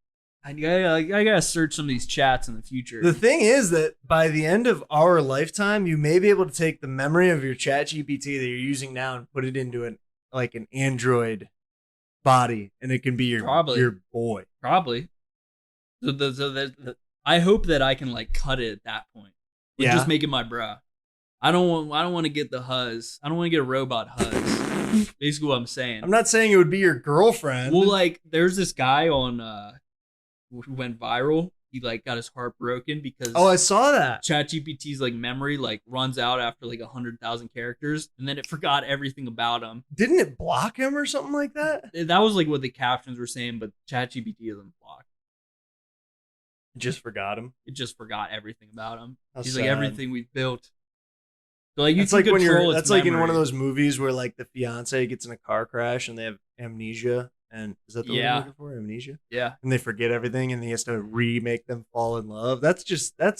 I gotta search some of these chats in the future. The thing is that by the end of our lifetime, you may be able to take the memory of your chat GPT that you're using now and put it into an Android body, and it can be your boy. Probably. I hope that I can like cut it at that point. Or Yeah. just make it my bra. I don't want to get the huzz. I don't want to get a robot huzz. Basically what I'm saying. I'm not saying it would be your girlfriend. Well, like there's this guy on who went viral. He like got his heart broken because Oh, I saw that. ChatGPT's like memory like runs out after like 100,000 characters, and then it forgot everything about him. Didn't it block him or something like that? That was like what the captions were saying, but ChatGPT isn't blocked. Just forgot him. It just forgot everything about him. How He's sad. like everything we've built. So like you It's can like when control you're. its That's like in one of memory. those movies where like the fiance gets in a car crash and they have amnesia. And is that the word Yeah. I'm looking for? Amnesia. Yeah. And they forget everything, and he has to remake them fall in love. That's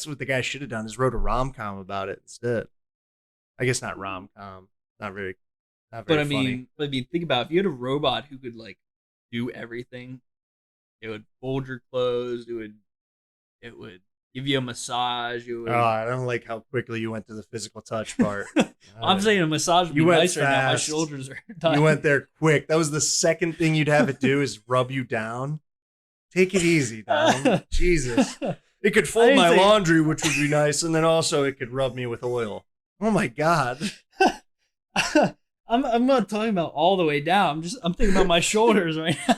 what the guy should have done. Is wrote a rom-com about it instead. I guess not rom-com. Not very But funny. I mean, think about it. If you had a robot who could like do everything, it would fold your clothes. It would give you a massage. It would. Oh, I don't like how quickly you went to the physical touch part. I'm saying a massage would You be went nice right now. My fast. shoulders are done. You went there quick. That was the second thing you'd have it do is rub you down. Take it easy, Dom. Jesus. It could I fold didn't my say- laundry, which would be nice, and then also it could rub me with oil. Oh my God. I'm not talking about all the way down. I'm thinking about my shoulders right now.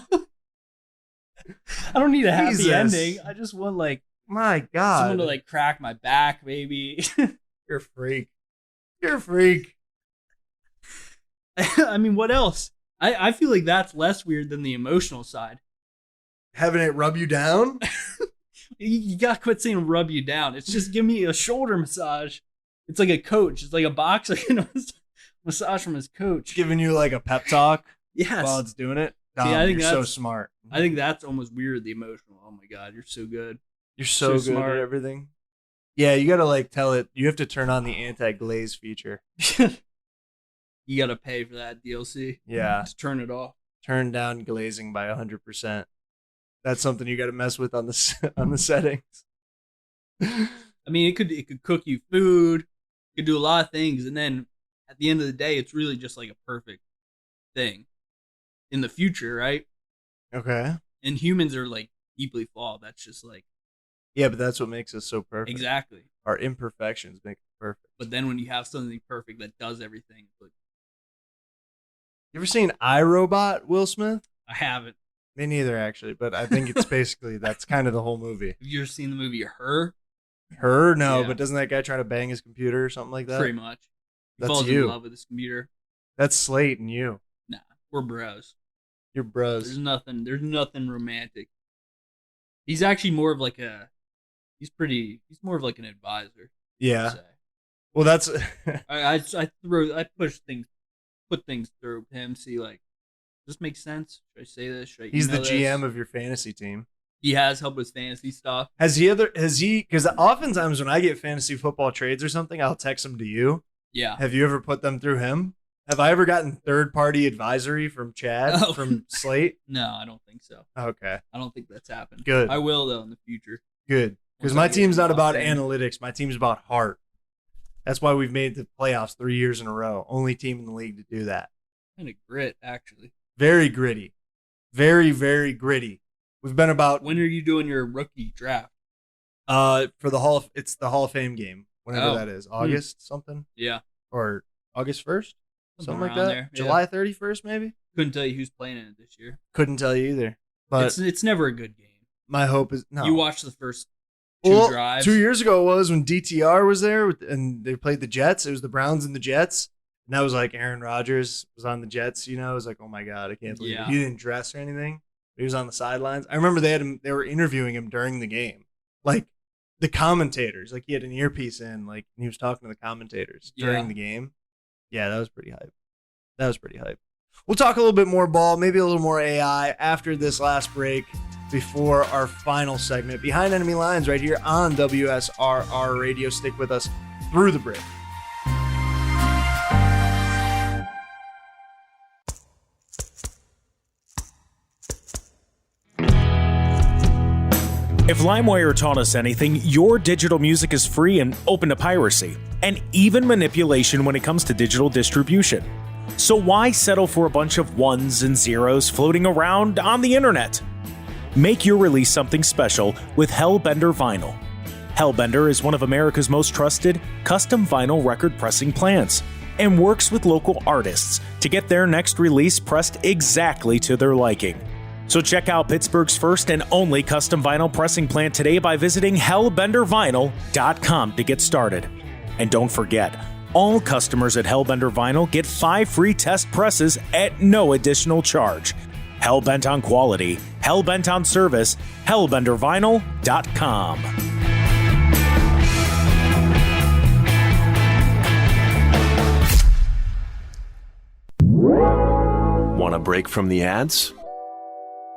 I don't need a happy Jesus. ending. I just want like My God. someone to like crack my back, maybe. You're a freak. You're a freak. I mean, what else? I feel like that's less weird than the emotional side. Having it rub you down? You gotta quit saying rub you down. It's just give me a shoulder massage. It's like a coach. It's like a boxer getting a massage from his coach. Giving you like a pep talk Yes. while it's doing it? Dom, I think you're so that's- smart. I think that's almost weird, the emotional. Oh my God, you're so good. You're so so good smart. at everything. Yeah, you gotta like tell it. You have to turn on the anti-glaze feature. You gotta pay for that DLC. Yeah. Just turn it off. Turn down glazing by 100%. That's something you got to mess with on the settings. I mean, it could cook you food. It could do a lot of things, and then at the end of the day, it's really just like a perfect thing in the future, right? Okay. And humans are like deeply flawed. That's just like Yeah, but that's what makes us so perfect. exactly. Our imperfections make it perfect. But then when you have something perfect that does everything, it's like, You ever seen iRobot, Will Smith? I haven't. Me neither, actually. But I think it's basically that's kind of the whole movie. Have you ever seen the movie Her? Her, no, Yeah. but doesn't that guy try to bang his computer or something like that? Pretty much. He That's falls you. in love with his computer. That's Slate and you. Nah, we're bros. You're bros. There's nothing romantic. He's actually more of like a He's more of like an advisor. Yeah. I'd say. Well, that's I put things through him. See, like, does this make sense? Should I say this? Should I he's the email GM this? of your fantasy team. He has helped with fantasy stuff. Has he? Because oftentimes when I get fantasy football trades or something, I'll text them to you. Yeah. Have you ever put them through him? Have I ever gotten third-party advisory from Chad from Slate? No, I don't think so. Okay, I don't think that's happened. Good. I will though in the future. good. Because Once my I get team's not involved about in- analytics. My team's about heart. That's why we've made the playoffs 3 years in a row. Only team in the league to do that. Kind of grit, actually. Very gritty. Very, very gritty. We've been about When are you doing your rookie draft? for the it's the Hall of Fame game. Whenever Oh. that is. August something? Yeah, Or August 1st? Something like around that. there, yeah. July 31st, maybe? Couldn't tell you who's playing in it this year. Couldn't tell you either. But It's never a good game. my hope is no. You watched the first two Well, drives. 2 years ago it was when DTR was there and they played the Jets. It was the Browns and the Jets. And that was like Aaron Rodgers was on the Jets, you know. It was like, oh my God, I can't believe it. Yeah. He didn't dress or anything. He was on the sidelines. I remember they were interviewing him during the game. Like the commentators, like he had an earpiece in, like and he was talking to the commentators during Yeah. the game. Yeah, that was pretty hype. We'll talk a little bit more ball, maybe a little more AI after this last break before our final segment. Behind Enemy Lines right here on WSRR Radio. Stick with us through the break. If LimeWire taught us anything, your digital music is free and open to piracy, and even manipulation when it comes to digital distribution. So why settle for a bunch of ones and zeros floating around on the internet? Make your release something special with Hellbender Vinyl. Hellbender is one of America's most trusted custom vinyl record pressing plants and works with local artists to get their next release pressed exactly to their liking. So check out Pittsburgh's first and only custom vinyl pressing plant today by visiting hellbendervinyl.com to get started. And don't forget, all customers at Hellbender Vinyl get 5 free test presses at no additional charge. Hellbent on quality, hellbent on service, hellbendervinyl.com. Want a break from the ads?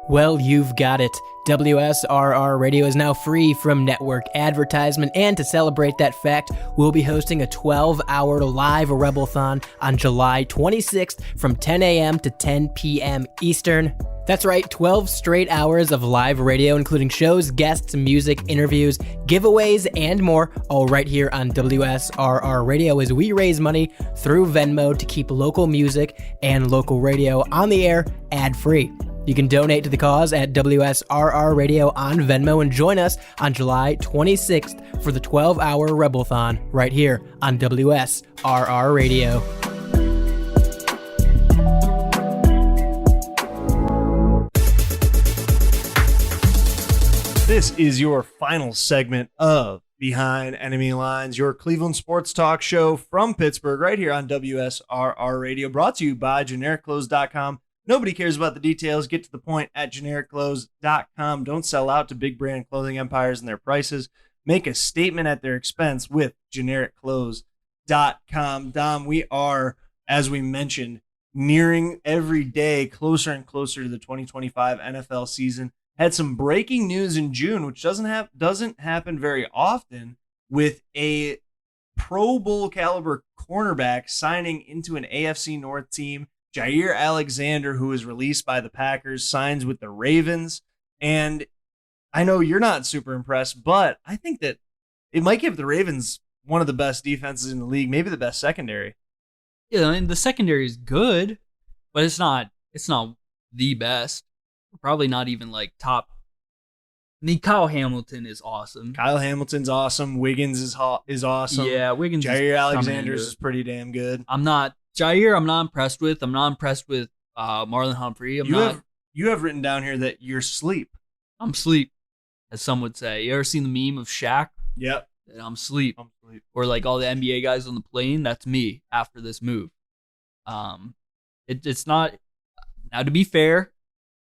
Well, you've got it. WSRR Radio is now free from network advertisement, and to celebrate that fact, we'll be hosting a 12-hour live Rebelthon on July 26th from 10 a.m. to 10 p.m. Eastern. That's right, 12 straight hours of live radio, including shows, guests, music, interviews, giveaways, and more, all right here on WSRR Radio as we raise money through Venmo to keep local music and local radio on the air ad-free. You can donate to the cause at WSRR Radio on Venmo and join us on July 26th for the 12-hour Rebelthon right here on WSRR Radio. This is your final segment of Behind Enemy Lines, your Cleveland sports talk show from Pittsburgh, right here on WSRR Radio, brought to you by GenericClothes.com. Nobody cares about the details. Get to the point at GenericClothes.com. Don't sell out to big brand clothing empires and their prices. Make a statement at their expense with GenericClothes.com. Dom, we are, as we mentioned, nearing every day closer and closer to the 2025 NFL season. Had some breaking news in June, which doesn't happen very often, with a Pro Bowl caliber cornerback signing into an AFC North team. Jair Alexander, who was released by the Packers, signs with the Ravens. And I know you're not super impressed, but I think that it might give the Ravens one of the best defenses in the league, maybe the best secondary. Yeah, I mean, the secondary is good, but it's not the best. Probably not even like top. I mean, Kyle Hamilton is awesome. Kyle Hamilton's awesome. Wiggins is awesome. Yeah, Wiggins. Jair is Alexander's is pretty damn good. I'm not impressed with. I'm not impressed with Marlon Humphrey. You have written down here that you're sleep. I'm sleep, as some would say. You ever seen the meme of Shaq? Yep. I'm sleep. Or like all the NBA guys on the plane. That's me after this move. It's not. Now, to be fair,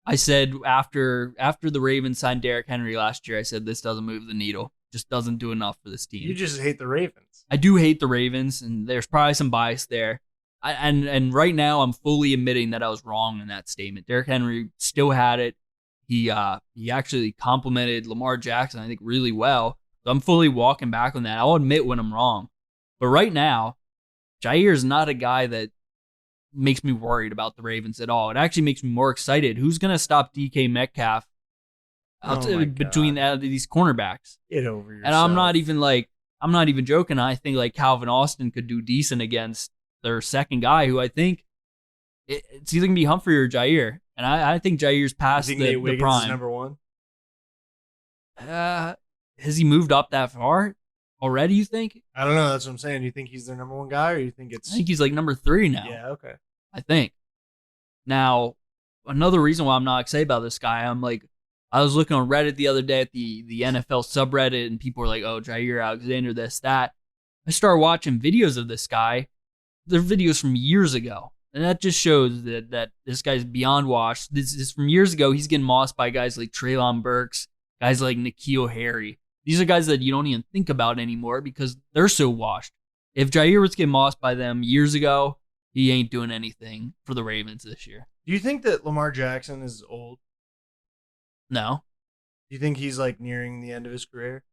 I said after the Ravens signed Derrick Henry last year, I said this doesn't move the needle. just doesn't do enough for this team. You just hate the Ravens. I do hate the Ravens, and there's probably some bias there. And right now, I'm fully admitting that I was wrong in that statement. Derrick Henry still had it. He actually complimented Lamar Jackson, I think, really well. So I'm fully walking back on that. I'll admit when I'm wrong. But right now, Jair is not a guy that makes me worried about the Ravens at all. It actually makes me more excited. Who's going to stop DK Metcalf between these cornerbacks? Get over yourself. And I'm not even joking. I think like Calvin Austin could do decent against their second guy, who I think it's either going to be Humphrey or Jair. And I think Jair's past the prime. Is number one? Has he moved up that far already, you think? I don't know. That's what I'm saying. Do you think he's their number one guy, or you think it's... I think he's like number 3 now. Yeah, okay. I think. Now, another reason why I'm not excited about this guy, I was looking on Reddit the other day at the NFL subreddit, and people were like, oh, Jair Alexander, this, that. I started watching videos of this guy. They're videos from years ago. And that just shows that this guy's beyond washed. This is from years ago. He's getting mossed by guys like Treylon Burks, guys like N'Keal Harry. These are guys that you don't even think about anymore because they're so washed. If Jair was getting mossed by them years ago, he ain't doing anything for the Ravens this year. Do you think that Lamar Jackson is old? No. Do you think he's like nearing the end of his career?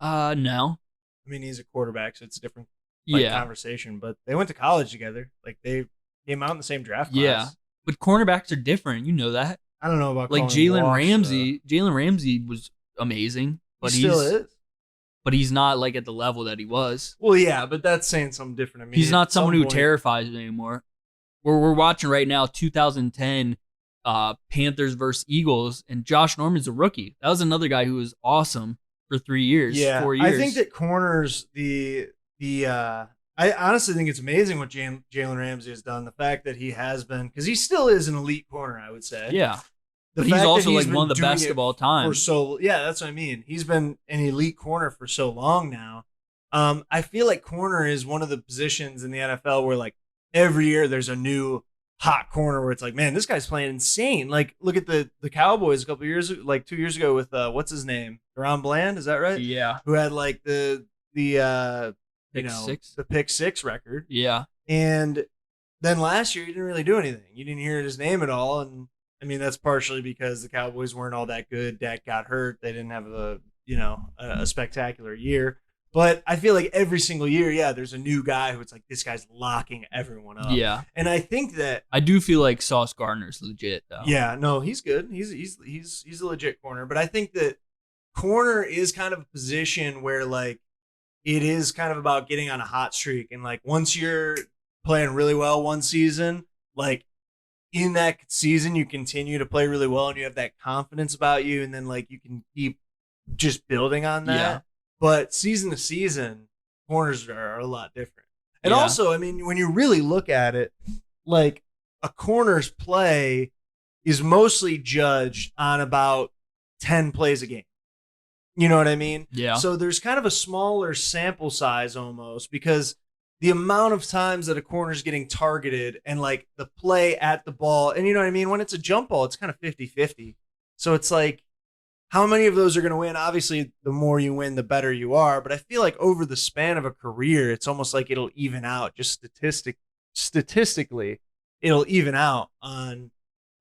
No. I mean, he's a quarterback, so it's a different conversation. But they went to college together. Like, they came out in the same draft class. Yeah, but cornerbacks are different. You know that. I don't know about like Jalen Ramsey. Jalen Ramsey was amazing, but he still is. But he's not like at the level that he was. Well, yeah, but that's saying something different. I mean, he's not someone who terrifies me anymore. We're watching right now 2010 Panthers versus Eagles, and Josh Norman's a rookie. That was another guy who was awesome for 3 years, 4 years. I think that corners I honestly think it's amazing what Jalen Ramsey has done. The fact that he has been, because he still is an elite corner, I would say. Yeah. But he's also like one of the best of all time. Yeah, that's what I mean. He's been an elite corner for so long now. I feel like corner is one of the positions in the NFL where like every year there's a new hot corner where it's like, man, this guy's playing insane. Like, look at the Cowboys a couple of years, like 2 years ago with what's his name, Deron Bland, is that right? Yeah. Who had like the Pick pick six record. Yeah. And then last year he didn't really do anything. You didn't hear his name at all, and I mean that's partially because the Cowboys weren't all that good. Dak got hurt. They didn't have a spectacular year. But I feel like every single year, yeah, there's a new guy who it's like, this guy's locking everyone up. Yeah. And I think that I do feel like Sauce Gardner's legit though. Yeah, no, he's good. He's a legit corner. But I think that corner is kind of a position where like it is kind of about getting on a hot streak. And like once you're playing really well one season, like in that season you continue to play really well and you have that confidence about you, and then like you can keep just building on that. Yeah. But season to season, corners are a lot different. And also, I mean, when you really look at it, like a corner's play is mostly judged on about 10 plays a game. You know what I mean? Yeah. So there's kind of a smaller sample size almost, because the amount of times that a corner's getting targeted and like the play at the ball, and you know what I mean? When it's a jump ball, it's kind of 50-50. So it's like, how many of those are going to win? Obviously, the more you win, the better you are. But I feel like over the span of a career, it's almost like it'll even out. Just statistically, it'll even out on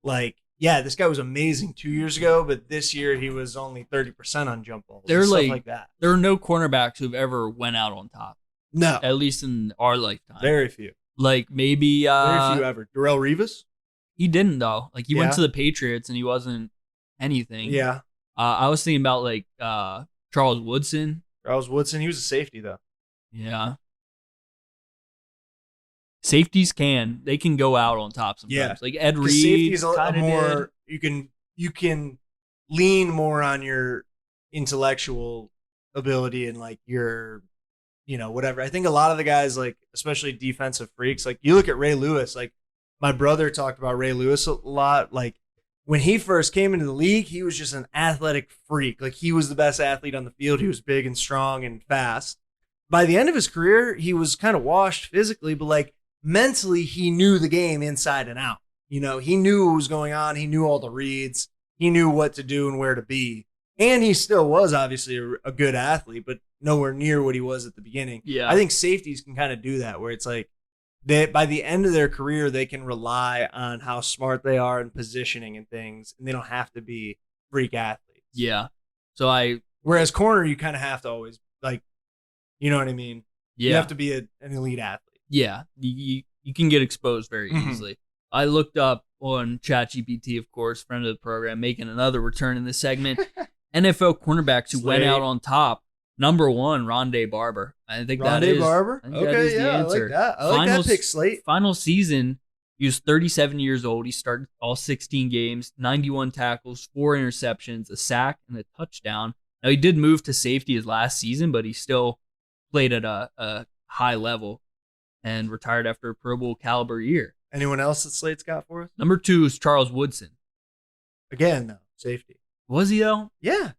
like, yeah, this guy was amazing 2 years ago, but this year he was only 30% on jump balls. They're stuff like, like that. There are no cornerbacks who've ever went out on top. No. At least in our lifetime. Very few. Like maybe very few ever. Darrelle Revis? He didn't though. Like he went to the Patriots and he wasn't anything. Yeah. I was thinking about like Charles Woodson. Charles Woodson, he was a safety though. Yeah. Safeties can go out on top sometimes. Yeah. Like Ed Reed. Safety's a more you can lean more on your intellectual ability and like your whatever. I think a lot of the guys, like especially defensive freaks, like you look at Ray Lewis. Like my brother talked about Ray Lewis a lot. Like when he first came into the league, he was just an athletic freak. Like he was the best athlete on the field. He was big and strong and fast. By the end of his career, he was kind of washed physically, but like mentally, he knew the game inside and out. You know, he knew what was going on. He knew all the reads. He knew what to do and where to be. And he still was obviously a good athlete, but nowhere near what he was at the beginning. Yeah. I think safeties can kind of do that, where it's like by the end of their career, they can rely on how smart they are in positioning and things, and they don't have to be freak athletes. Yeah. So Whereas corner, you kind of have to always, like, you know what I mean? yeah. You have to be an elite athlete. Yeah, you can get exposed very Mhm. easily. I looked up on ChatGPT, of course, friend of the program, making another return in this segment. NFL cornerbacks who went Slade. out on top. Number 1, Rondé Barber. I think that Rondé is Barber? I think that Okay, is the yeah, I answer. like that. I like that pick, Slate. Final season, he was 37 years old. He started all 16 games, 91 tackles, 4 interceptions, a sack, and a touchdown. Now, he did move to safety his last season, but he still played at a high level and retired after a Pro Bowl caliber year. Anyone else that Slate's got for us? Number 2 is Charles Woodson. Again, though, safety. Was he, though? Yeah,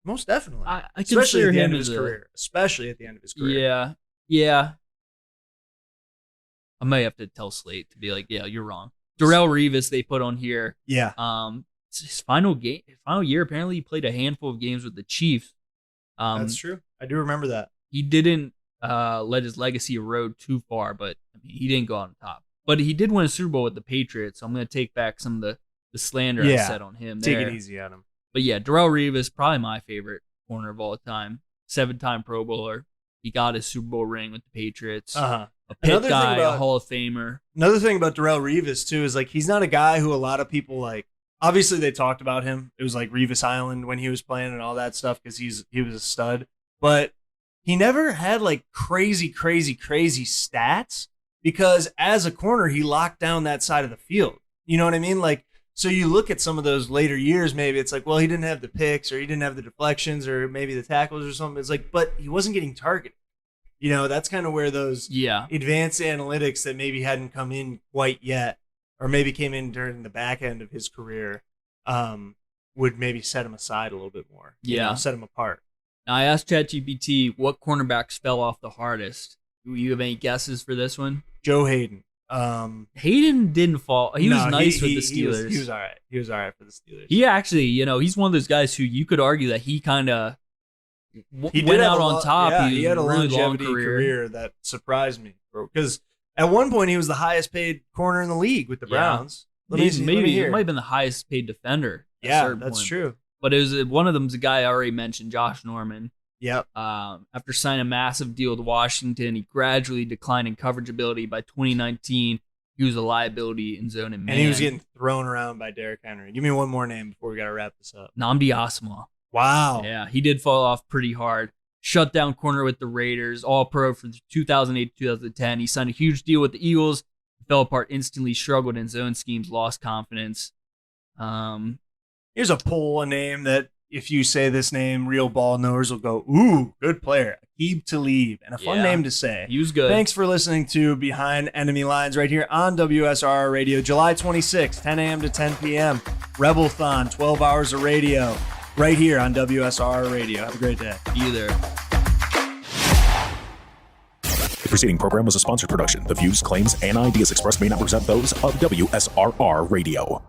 most definitely. I Especially consider at the him end of as his a- career. Especially at the end of his career. Yeah. I may have to tell Slate to be like, yeah, you're wrong. Darrell Revis, they put on here. Yeah. It's his final year. Apparently, he played a handful of games with the Chiefs. That's true. I do remember that. He didn't let his legacy erode too far, but I mean, he didn't go on top. But he did win a Super Bowl with the Patriots, so I'm going to take back some of the slander I said on him. Take there. it easy on him. But yeah, Darrell Revis, probably my favorite corner of all time. 7-time Pro Bowler. He got his Super Bowl ring with the Patriots. Uh-huh. A pit Another thing guy, about- a Hall of Famer. Another thing about Darrell Revis, too, is like he's not a guy who a lot of people like. Obviously, they talked about him. It was like Revis Island when he was playing and all that stuff because he was a stud. But he never had like crazy stats because as a corner, he locked down that side of the field. You know what I mean? Like, so you look at some of those later years, maybe it's like, well, he didn't have the picks or he didn't have the deflections or maybe the tackles or something. It's like, but he wasn't getting targeted. You know, that's kind of where those advanced analytics that maybe hadn't come in quite yet, or maybe came in during the back end of his career, would maybe set him aside a little bit more. You know, set him apart. Now, I asked ChatGPT what cornerbacks fell off the hardest. Do you have any guesses for this one? Joe Hayden. Hayden didn't fall. He was nice with the Steelers. He was all right. He was all right for the Steelers. He actually, he's one of those guys who you could argue that he kind of He went out on top. Yeah, he had a really longevity long career that surprised me, because at one point he was the highest paid corner in the league with the Browns. Maybe it might have been the highest paid defender. at a Yeah, certain that's point. true. But it was one of them's a guy I already mentioned, Josh Norman. Yep. After signing a massive deal with Washington, he gradually declined in coverage ability. By 2019, he was a liability in zone and man. And he was getting thrown around by Derrick Henry. Give me one more name before we got to wrap this up. Namdi Asma. Wow. Yeah, he did fall off pretty hard. Shut down corner with the Raiders, all pro from 2008 to 2010. He signed a huge deal with the Eagles, fell apart instantly, struggled in zone schemes, lost confidence. Here's a name that if you say this name, real ball knowers will go, ooh, good player. Aqib Talib. And a fun name to say. He was good. Thanks for listening to Behind Enemy Lines right here on WSRR Radio, July 26th, 10 a.m. to 10 p.m. Rebelthon, 12 hours of radio, right here on WSRR Radio. Have a great day. Either. The preceding program was a sponsored production. The views, claims, and ideas expressed may not represent those of WSRR Radio.